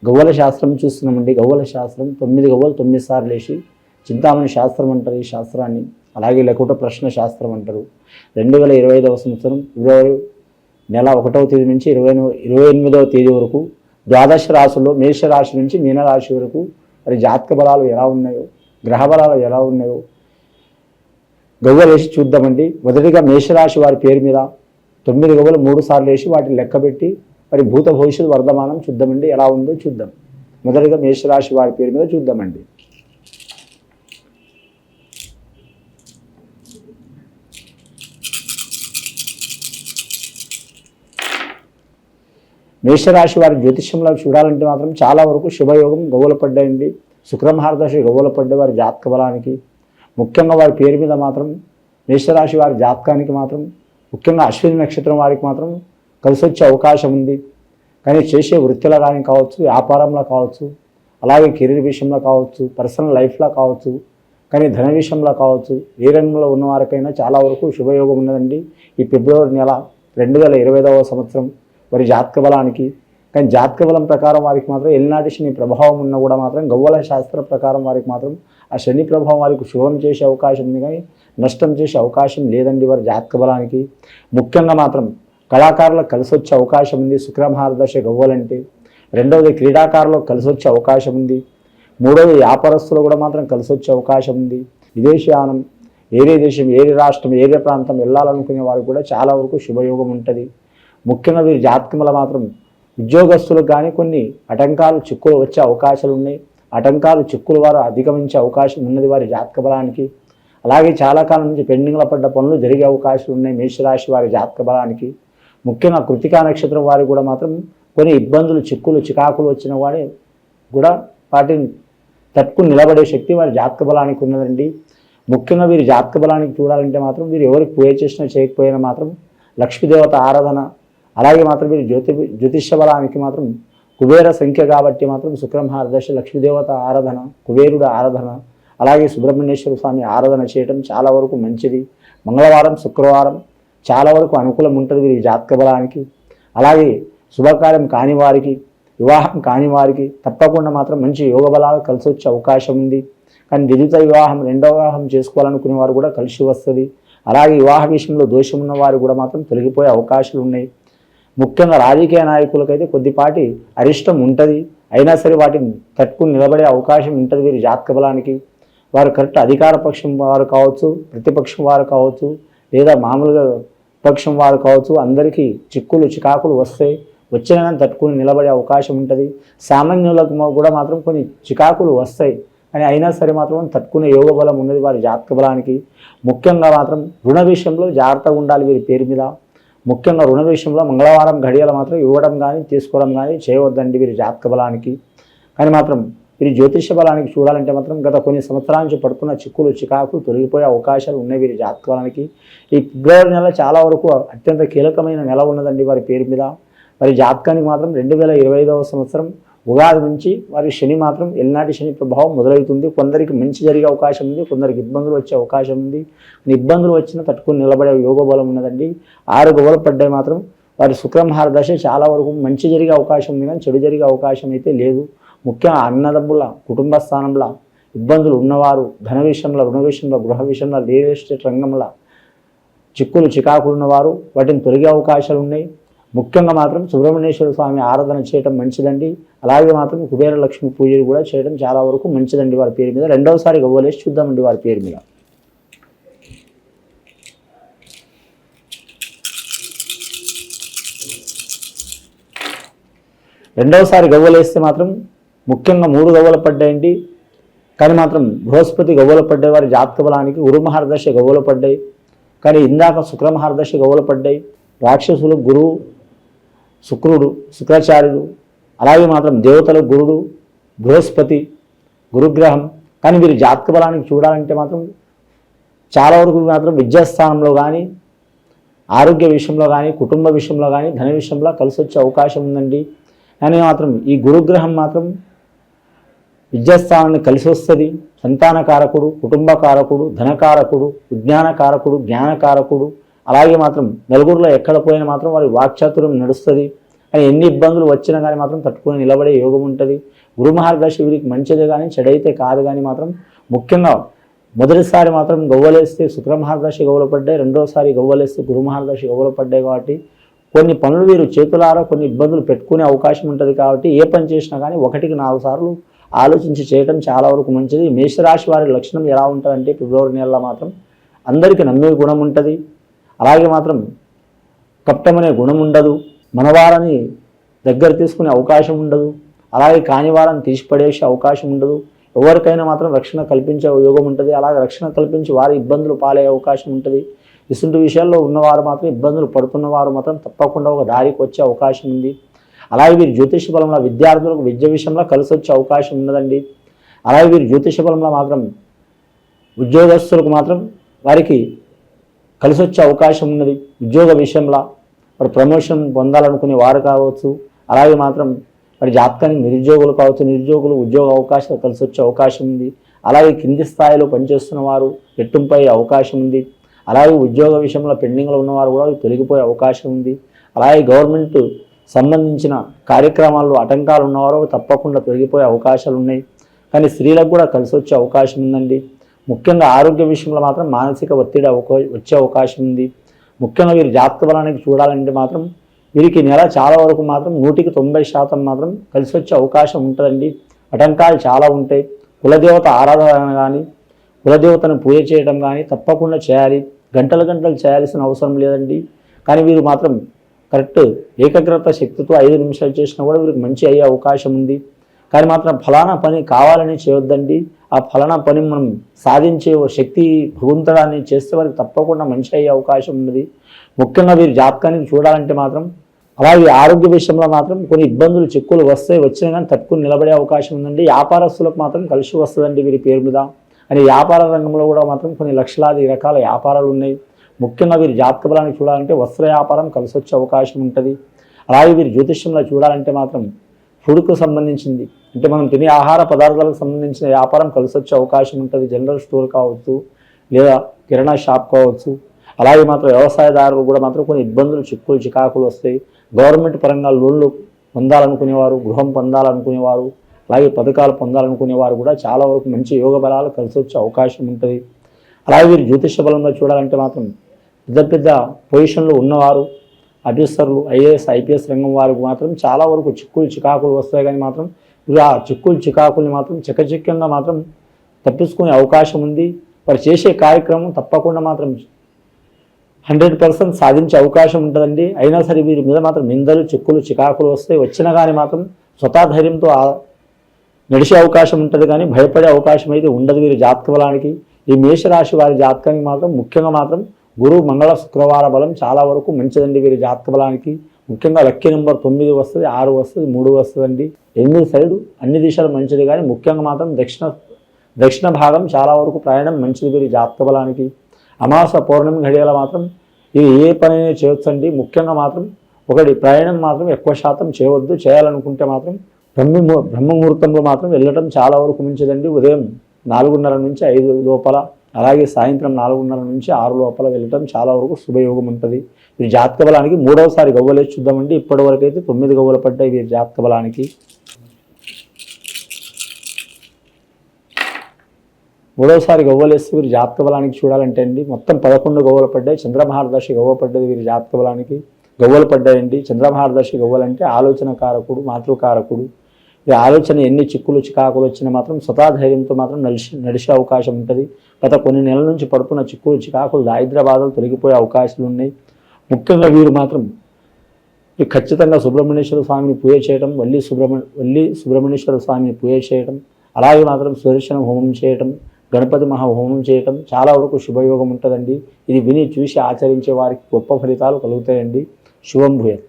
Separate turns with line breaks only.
గవ్వల శాస్త్రం చూస్తున్నామండి. గవ్వల శాస్త్రం 9 గవ్వలు 9 సార్లు వేసి చింతామణి శాస్త్రం అంటారు ఈ శాస్త్రాన్ని. అలాగే లేకుంటే ప్రశ్న శాస్త్రం అంటారు. 2025వ సంవత్సరం ఫిబ్రవరి నెల 1వ తేదీ నుంచి 28వ తేదీ వరకు ద్వాదశ రాశుల్లో మేషరాశి నుంచి మీనరాశి వరకు మరి జాతక బలాలు ఎలా ఉన్నాయో, గ్రహ బలాలు ఎలా ఉన్నాయో గవ్వలు వేసి చూద్దామండి. మొదటిగా మేషరాశి వారి పేరు మీద 9 గవ్వలు 3 సార్లు వేసి వాటిని లెక్కబెట్టి మరి భూత భవిష్యత్తు వర్ధమానం చూద్దామండి, ఎలా ఉందో చూద్దాం. మొదటిగా మేషరాశి వారి పేరు మీద చూద్దామండి. మేషరాశి వారి జ్యోతిష్యంలో చూడాలంటే మాత్రం చాలా వరకు శుభయోగం గవ్వలు పడ్డాయండి. శుక్రమహారదశ గవ్వలు పడ్డే వారి జాతక బలానికి, ముఖ్యంగా వారి పేరు మీద మాత్రం మేషరాశి వారి జాతకానికి మాత్రం ముఖ్యంగా అశ్విని నక్షత్రం వారికి మాత్రం కలిసి వచ్చే అవకాశం ఉంది. కానీ చేసే వృత్తిలో కానీ కావచ్చు, వ్యాపారంలో కావచ్చు, అలాగే కెరీర్ విషయంలో కావచ్చు, పర్సనల్ లైఫ్లో కావచ్చు, కానీ ధన విషయంలో కావచ్చు, ఏ రంగంలో ఉన్న వారికైనా చాలా వరకు శుభయోగం ఉన్నదండి ఈ ఫిబ్రవరి నెల 2025వ సంవత్సరం వారి జాతక బలానికి. కానీ జాతక బలం ప్రకారం వారికి మాత్రం ఎల్నాటి శని ప్రభావం ఉన్న కూడా మాత్రం గవ్వల శాస్త్ర ప్రకారం వారికి మాత్రం ఆ శని ప్రభావం వారికి శుభం చేసే అవకాశం ఉంది, కానీ నష్టం చేసే అవకాశం లేదండి వారి జాతక బలానికి. ముఖ్యంగా మాత్రం కళాకారులకు కలిసి వచ్చే అవకాశం ఉంది శుక్రమహారదశ గవ్వలంటే. రెండవది క్రీడాకారులకు కలిసి వచ్చే అవకాశం ఉంది. మూడవది వ్యాపారస్తులు కూడా మాత్రం కలిసి వచ్చే అవకాశం ఉంది. విదేశీయానం, ఏరే దేశం, ఏరే రాష్ట్రం, ఏరే ప్రాంతం వెళ్ళాలనుకునే వారికి కూడా చాలా వరకు శుభయోగం ఉంటుంది. ముఖ్యంగా వీరి జాతకంలో మాత్రం ఉద్యోగస్తులకు కానీ కొన్ని ఆటంకాలు చిక్కులు వచ్చే అవకాశాలు ఉన్నాయి. ఆటంకాలు చిక్కులు వారు అధిగమించే అవకాశం ఉన్నది వారి జాతక బలానికి. అలాగే చాలా కాలం నుంచి పెండింగ్లో పడ్డ పనులు జరిగే అవకాశాలు ఉన్నాయి మేషరాశి వారి జాతక బలానికి. ముఖ్యంగా కృతికా నక్షత్రం వారికి కూడా మాత్రం కొన్ని ఇబ్బందులు, చిక్కులు, చికాకులు వచ్చిన వాడే కూడా వాటిని తట్టుకుని నిలబడే శక్తి వారి జాతక బలానికి ఉన్నదండి. ముఖ్యంగా వీరి జాతక బలానికి చూడాలంటే మాత్రం వీరు ఎవరికి పూజ చేసినా చేయకపోయినా మాత్రం లక్ష్మీదేవత ఆరాధన, అలాగే మాత్రం వీరి జ్యోతిష్య బలానికి మాత్రం కుబేర సంఖ్య కాబట్టి మాత్రం శుక్రమహారదశ లక్ష్మీదేవత ఆరాధన, కుబేరుడు ఆరాధన, అలాగే సుబ్రహ్మణ్యేశ్వర స్వామి ఆరాధన చేయడం చాలా వరకు మంచిది. మంగళవారం, శుక్రవారం చాలా వరకు అనుకూలం ఉంటుంది వీరి జాతక బలానికి. అలాగే శుభకార్యం కాని వారికి, వివాహం కాని వారికి తప్పకుండా మాత్రం మంచి యోగ బలాలు కలిసి వచ్చే అవకాశం ఉంది. కానీ ద్వితీయ వివాహం, రెండవ వివాహం చేసుకోవాలనుకునే వారు కూడా కలిసి వస్తుంది. అలాగే వివాహ విషయంలో దోషం ఉన్న వారు కూడా మాత్రం తొలగిపోయే అవకాశాలు ఉన్నాయి. ముఖ్యంగా రాజకీయ నాయకులకైతే కొద్దిపాటి అరిష్టం ఉంటుంది, అయినా సరే వాటిని తట్టుకుని నిలబడే అవకాశం ఉంటుంది వీరి జాతక బలానికి. వారు కరెక్ట్ అధికార పక్షం వారు కావచ్చు, ప్రతిపక్షం వారు కావచ్చు, లేదా మామూలుగా పక్షం వారు కావచ్చు, అందరికీ చిక్కులు, చికాకులు వస్తాయి. వచ్చినా కానీ తట్టుకుని నిలబడే అవకాశం ఉంటుంది. సామాన్యులకు కూడా మాత్రం కొన్ని చికాకులు వస్తాయి, కానీ అయినా సరే మాత్రం తట్టుకునే యోగ బలం ఉన్నది వారి జాతక బలానికి. ముఖ్యంగా మాత్రం రుణ విషయంలో జాగ్రత్తగా ఉండాలి వీరి పేరు మీద. ముఖ్యంగా రుణ విషయంలో మంగళవారం ఘడియలు మాత్రం ఇవ్వడం కానీ తీసుకోవడం కానీ చేయవద్దండి వీరి జాతక బలానికి. కానీ మాత్రం వీరి జ్యోతిష బలానికి చూడాలంటే మాత్రం గత కొన్ని సంవత్సరాల నుంచి పడుతున్న చిక్కులు, చికాకులు తొలగిపోయే అవకాశాలు ఉన్నాయి వీరి జాతక బలానికి. ఈ ఫిబ్రవరి నెల చాలా వరకు అత్యంత కీలకమైన నెల ఉన్నదండి వారి పేరు మీద. వారి జాతకానికి మాత్రం 2025వ సంవత్సరం ఉగాది నుంచి వారి శని మాత్రం ఎల్నాటి శని ప్రభావం మొదలవుతుంది. కొందరికి మంచి జరిగే అవకాశం ఉంది, కొందరికి ఇబ్బందులు వచ్చే అవకాశం ఉంది. ఇబ్బందులు వచ్చినా తట్టుకుని నిలబడే యోగ బలం ఉన్నదండి. 6 గవ్వలు పడ్డాయి మాత్రం వారి శుక్రమహారదశ చాలా వరకు మంచి జరిగే అవకాశం ఉంది, కానీ చెడు జరిగే అవకాశం అయితే లేదు. ముఖ్యంగా అన్నదమ్ముల కుటుంబ స్థానంలో ఇబ్బందులు ఉన్నవారు, ధన విషయంలో, రుణ విషయంలో, గృహ విషయంలో, రియల్ ఎస్టేట్ రంగంలో చిక్కులు, చికాకులు ఉన్నవారు వాటిని తొలగే అవకాశాలు ఉన్నాయి. ముఖ్యంగా మాత్రం సుబ్రహ్మణ్యేశ్వర స్వామి ఆరాధన చేయడం మంచిదండి. అలాగే మాత్రం కుబేర లక్ష్మి పూజలు కూడా చేయడం చాలా వరకు మంచిదండి వారి పేరు మీద. రెండవసారి గవ్వలేసి చూద్దామండి వారి పేరు మీద. రెండవసారి గవ్వలేస్తే మాత్రం ముఖ్యంగా 3 గవ్వలు పడ్డాయండి. కానీ మాత్రం బృహస్పతి గవ్వలు పడ్డాయి వారి జాతక బలానికి. గురుమహారదశ గవ్వలు పడ్డాయి, కానీ ఇందాక శుక్రమహారదశ గవ్వలు పడ్డాయి. రాక్షసులు గురువు, శుక్రుడు, శుక్రాచార్యుడు, అలాగే మాత్రం దేవతలు గురుడు, బృహస్పతి, గురుగ్రహం. కానీ వీరి జాతక బలానికి చూడాలంటే మాత్రం చాలా వరకు మాత్రం విద్యాస్థానంలో కానీ, ఆరోగ్య విషయంలో కానీ, కుటుంబ విషయంలో కానీ, ధన విషయంలో కలిసి వచ్చే అవకాశం ఉందండి. కానీ మాత్రం ఈ గురుగ్రహం మాత్రం విద్యాస్థానాన్ని కలిసి వస్తుంది. సంతానకారకుడు, కుటుంబకారకుడు, ధనకారకుడు, విజ్ఞానకారకుడు, జ్ఞానకారకుడు. అలాగే మాత్రం నలుగురిలో ఎక్కడ పోయినా మాత్రం వారి వాక్చాతుర్యం నడుస్తుంది. కానీ ఎన్ని ఇబ్బందులు వచ్చినా కానీ మాత్రం తట్టుకొని నిలబడే యోగం ఉంటుంది. గురు మహర్దశ వీరికి మంచిది కానీ చెడైతే కాదు. కానీ మాత్రం ముఖ్యంగా మొదటిసారి మాత్రం గవ్వలేస్తే శుక్ర మహర్దశ గవ్వలు పడ్డాయి, రెండోసారి గవ్వలేస్తే గురు మహర్దశ గవ్వలు పడ్డాయి. కాబట్టి కొన్ని పనులు వీరు చేతులారా కొన్ని ఇబ్బందులు పెట్టుకునే అవకాశం ఉంటుంది. కాబట్టి ఏ పని చేసినా కానీ 1-4 సార్లు ఆలోచించి చేయడం చాలా వరకు మంచిది. మేషరాశి వారి లక్షణం ఎలా ఉంటుందంటే ఫిబ్రవరి నెలలో మాత్రం అందరికీ నమ్మే గుణం ఉంటుంది. అలాగే మాత్రం కప్టం అనే గుణం ఉండదు. మనవారని దగ్గర తీసుకునే అవకాశం ఉండదు. అలాగే కాని వారని తీసిపడేసే అవకాశం ఉండదు. ఎవరికైనా మాత్రం రక్షణ కల్పించే యోగం ఉంటుంది. అలాగే రక్షణ కల్పించి వారి ఇబ్బందులు పాలయ్యే అవకాశం ఉంటుంది. ఇటువంటి విషయాల్లో ఉన్నవారు మాత్రం ఇబ్బందులు పడుతున్నవారు మాత్రం తప్పకుండా ఒక దారికి వచ్చే అవకాశం ఉంది. అలాగే వీరు జ్యోతిష బలంలో విద్యార్థులకు విద్య విషయంలో కలిసి వచ్చే అవకాశం ఉన్నదండి. అలాగే వీరు జ్యోతిష బలంలో మాత్రం ఉద్యోగస్తులకు మాత్రం వారికి కలిసి వచ్చే అవకాశం ఉన్నది. ఉద్యోగ విషయంలో వారు ప్రమోషన్ పొందాలనుకునే వారు కావచ్చు. అలాగే మాత్రం వారి జాతకానికి నిరుద్యోగులు కావచ్చు, నిరుద్యోగులు ఉద్యోగ అవకాశాలు కలిసి వచ్చే అవకాశం ఉంది. అలాగే కింది స్థాయిలో పనిచేస్తున్న వారు రెట్టింపై అవకాశం ఉంది. అలాగే ఉద్యోగ విషయంలో పెండింగ్లో ఉన్నవారు కూడా తొలగిపోయే అవకాశం ఉంది. అలాగే గవర్నమెంట్ సంబంధించిన కార్యక్రమాల్లో ఆటంకాలు ఉన్నవారు తప్పకుండా తొలగిపోయే అవకాశాలు ఉన్నాయి. కానీ స్త్రీలకు కూడా కలిసి వచ్చే అవకాశం ఉందండి. ముఖ్యంగా ఆరోగ్య విషయంలో మాత్రం మానసిక ఒత్తిడి వచ్చే అవకాశం ఉంది. ముఖ్యంగా వీరి జాతక బలానికి చూడాలంటే మాత్రం వీరికి నెల చాలా వరకు మాత్రం 100% మాత్రం కలిసి వచ్చే అవకాశం ఉంటుందండి. ఆటంకాలు చాలా ఉంటాయి. కులదేవత ఆరాధన కానీ కులదేవతను పూజ చేయడం కానీ తప్పకుండా చేయాలి. గంటలు చేయాల్సిన అవసరం లేదండి. కానీ వీరు మాత్రం కరెక్ట్ ఏకాగ్రత శక్తితో 5 నిమిషాలు చేసినా కూడా వీరికి మంచి అయ్యే అవకాశం ఉంది. కానీ మాత్రం ఫలానా పని కావాలని చేయొద్దండి. ఆ ఫలానా పని మనం సాధించే శక్తి భగవంతుడాన్ని చేస్తే వారికి తప్పకుండా మంచి అయ్యే అవకాశం ఉన్నది. ముఖ్యంగా వీరి జాతకానికి చూడాలంటే మాత్రం అలాగే ఆరోగ్య విషయంలో మాత్రం కొన్ని ఇబ్బందులు చిక్కులు వచ్చినా కానీ తట్టుకుని నిలబడే అవకాశం ఉందండి. వ్యాపారస్తులకు మాత్రం కలిసి వస్తుందండి వీరి పేరు మీద. అని వ్యాపార రంగంలో కూడా మాత్రం కొన్ని లక్షలాది రకాల వ్యాపారాలు ఉన్నాయి. ముఖ్యంగా వీరి జాతక బలానికి చూడాలంటే వస్త్ర వ్యాపారం కలిసి వచ్చే అవకాశం ఉంటుంది. అలాగే వీరి జ్యోతిష్యంలో చూడాలంటే మాత్రం ఫుడ్కు సంబంధించింది అంటే మనం తినే ఆహార పదార్థాలకు సంబంధించిన వ్యాపారం కలిసి వచ్చే అవకాశం ఉంటుంది. జనరల్ స్టోర్ కావచ్చు లేదా కిరాణా షాప్ కావచ్చు. అలాగే మాత్రం వ్యవసాయదారులు కూడా మాత్రం కొన్ని ఇబ్బందులు చిక్కులు చికాకులు వస్తాయి. గవర్నమెంట్ పరంగా లోన్లు పొందాలనుకునేవారు, గృహం పొందాలనుకునేవారు, అలాగే పథకాలు పొందాలనుకునేవారు కూడా చాలా వరకు మంచి యోగ బలాలు కలిసి వచ్చే అవకాశం ఉంటుంది. అలాగే వీరు జ్యోతిష బలంలో చూడాలంటే మాత్రం పెద్ద పొజిషన్లో ఉన్నవారు, ఆఫీసర్లు, ఐఏఎస్ ఐపీఎస్ రంగం వారికి మాత్రం చాలా వరకు చిక్కులు చికాకులు వస్తాయి. కానీ మాత్రం ఆ చిక్కులు చికాకుల్ని మాత్రం చకచక్యంగా మాత్రం తప్పించుకునే అవకాశం ఉంది. వారు చేసే కార్యక్రమం తప్పకుండా మాత్రం 100% సాధించే అవకాశం ఉంటుందండి. అయినా సరే వీరి మీద మాత్రం నిందలు చిక్కులు చికాకులు వస్తాయి. వచ్చినా కానీ మాత్రం స్వతధైర్యంతో నడిచే అవకాశం ఉంటుంది. కానీ భయపడే అవకాశం అయితే ఉండదు వీరి జాతక బలానికి. ఈ మేషరాశి వారి జాతకానికి మాత్రం ముఖ్యంగా మాత్రం గురు మంగళ శుక్రవార బలం చాలా వరకు మంచిదండి వీరి జాతక బలానికి. ముఖ్యంగా లక్కీ నెంబర్ 9 వస్తుంది, 6 వస్తుంది, 3 వస్తుందండి. 8 సైడు అన్ని దిశలు మంచిది. కానీ ముఖ్యంగా మాత్రం దక్షిణ భాగం చాలా వరకు ప్రయాణం మంచిది వీరి జాతక బలానికి. అమావాస్య పౌర్ణమి ఘడియల మాత్రం ఇది ఏ పనైనా చేయొచ్చండి. ముఖ్యంగా మాత్రం ఒకటి ప్రయాణం మాత్రం ఎక్కువ శాతం చేయవద్దు. చేయాలనుకుంటే మాత్రం బ్రహ్మముహూర్తంలో మాత్రం వెళ్ళటం చాలా వరకు మంచిదండి. ఉదయం 4:30 నుంచి 5 లోపల, అలాగే సాయంత్రం 4:30 నుంచి 6 లోపల వెళ్ళటం చాలా వరకు శుభయోగం ఉంటుంది. వీరి జాతక బలానికి 3వసారి గవ్వలేసి చూద్దామండి. ఇప్పటివరకు అయితే 9 గవ్వలు పడ్డాయి వీరి జాతక బలానికి. 3వసారి గవ్వలేస్తే వీరి జాతక బలానికి చూడాలంటే అండి మొత్తం 11 గవ్వలు పడ్డాయి. చంద్రమహారదశ గవ్వ పడ్డది వీరి జాతక బలానికి. గవ్వలు పడ్డాయండి. చంద్రమహారదశ గవ్వలంటే ఆలోచన కారకుడు, మాతృకారకుడు. ఈ ఆలోచన ఎన్ని చిక్కులు చికాకులు వచ్చినా మాత్రం స్వతధైర్యంతో మాత్రం నడిచే అవకాశం ఉంటుంది. గత కొన్ని నెలల నుంచి పడుతున్న చిక్కులు చికాకులు దారిద్ర్య బాధలు తొలగిపోయే అవకాశాలు ఉన్నాయి. ముఖ్యంగా వీరు మాత్రం ఖచ్చితంగా సుబ్రహ్మణ్యేశ్వర స్వామిని పూజ చేయడం, వల్లి సుబ్రహ్మణ్యేశ్వర స్వామిని పూజ చేయడం, అలాగే మాత్రం సుదర్శన హోమం చేయటం, గణపతి మహాహోమం చేయటం చాలా వరకు శుభయోగం ఉంటుందండి. ఇది విని చూసి ఆచరించే వారికి గొప్ప ఫలితాలు కలుగుతాయండి. శుభం భూయాత్.